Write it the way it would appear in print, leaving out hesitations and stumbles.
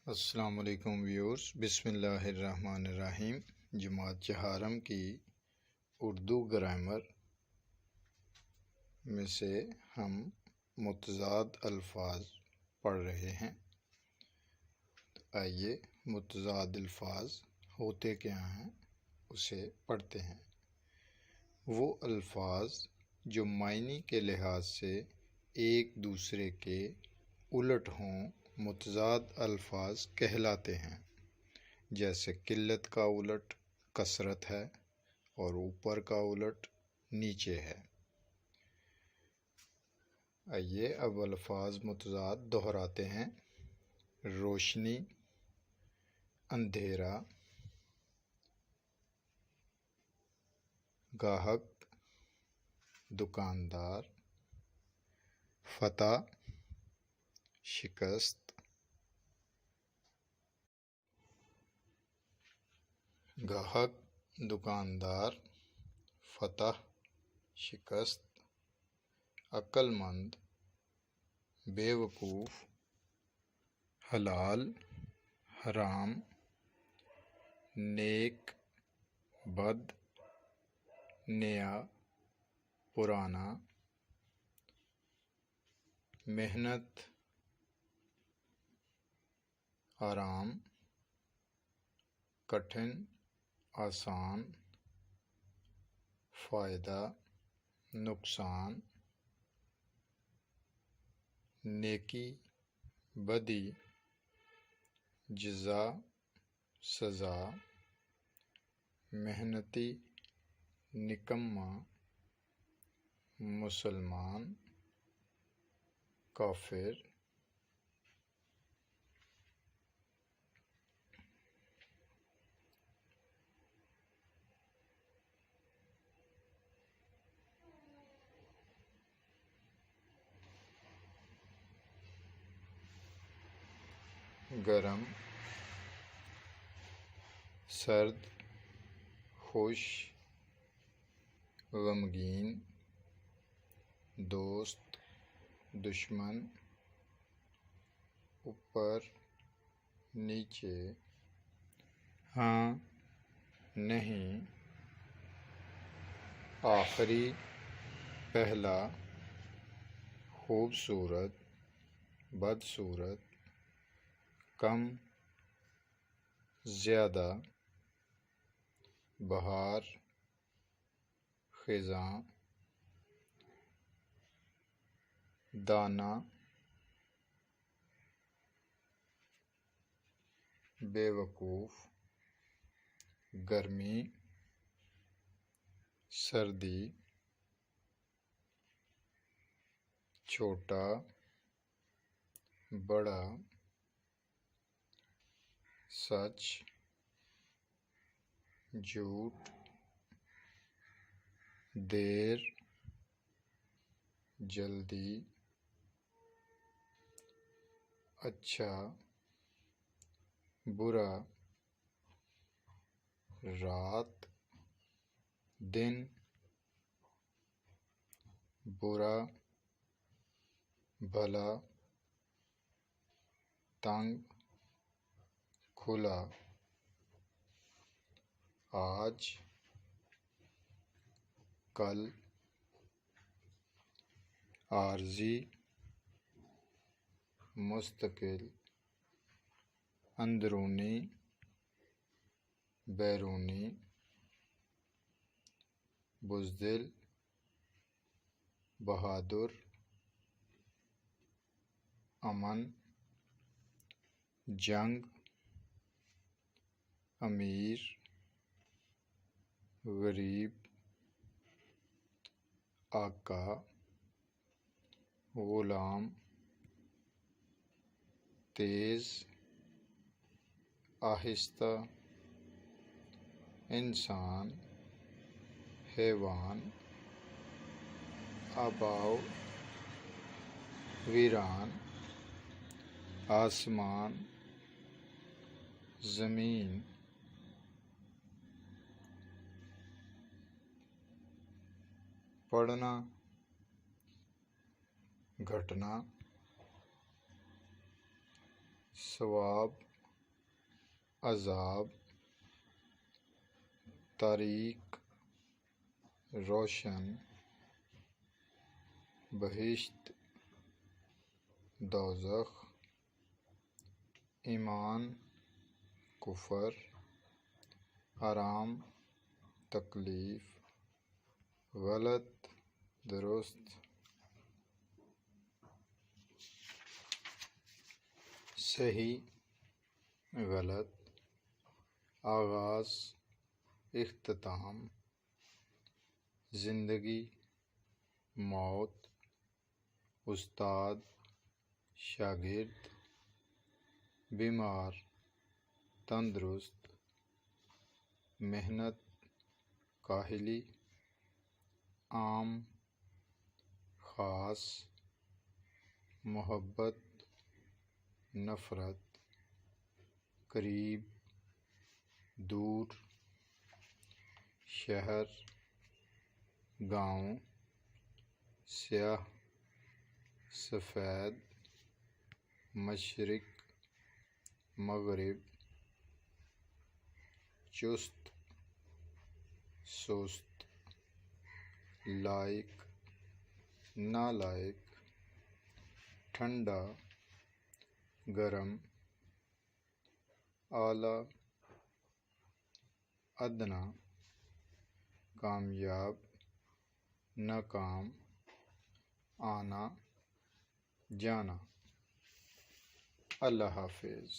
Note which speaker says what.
Speaker 1: السلام علیکم ویورز، بسم اللہ الرحمن الرحیم۔ جماعت چہارم کی اردو گرامر میں سے ہم متضاد الفاظ پڑھ رہے ہیں۔ آئیے متضاد الفاظ ہوتے کیا ہیں اسے پڑھتے ہیں۔ وہ الفاظ جو معنی کے لحاظ سے ایک دوسرے کے الٹ ہوں متضاد الفاظ کہلاتے ہیں، جیسے قلت کا الٹ کثرت ہے اور اوپر کا الٹ نیچے ہے۔ آئیے اب الفاظ متضاد دہراتے ہیں۔ روشنی، اندھیرا، گاہک، دکاندار، فتح، شکست، گاہک، دکاندار، فتح، شکست، عقل مند، بے وقوف، حلال، حرام، نیک، بد، نیا، پرانا، محنت، آرام، کٹھن، آسان، فائدہ، نقصان، نیکی، بدی، جزا، سزا، محنتی، نکما، مسلمان، کافر، گرم، سرد، خوش، غمگین، دوست، دشمن، اوپر، نیچے، ہاں، نہیں، آخری، پہلا، خوبصورت، بدصورت، کم، زیادہ، بہار، خزاں، دانا، بے وقوف، گرمی، سردی، چھوٹا، بڑا، سچ، جھوٹ، دیر، جلدی، اچھا، برا، رات، دن، برا، بھلا، تنگ، کھلا، آج، کل، عارضی، مستقل، اندرونی، بیرونی، بزدل، بہادر، امن، جنگ، امیر، غریب، آقا، غلام، تیز، آہستہ، انسان، حیوان، آباؤ، ویران، آسمان، زمین، پڑھنا، گھٹنا، ثواب، عذاب، تاریک، روشن، بہشت، دوزخ، ایمان، کفر، آرام، تکلیف، غلط، درست، صحیح، غلط، آغاز، اختتام، زندگی، موت، استاد، شاگرد، بیمار، تندرست، محنت، کاہلی، عام، خاص، محبت، نفرت، قریب، دور، شہر، گاؤں، سیاہ، سفید، مشرق، مغرب، چست، سست، لائق، نالائق، ٹھنڈا، گرم، اعلیٰ، ادنیٰ، کامیاب، ناکام، آنا، جانا۔ اللہ حافظ۔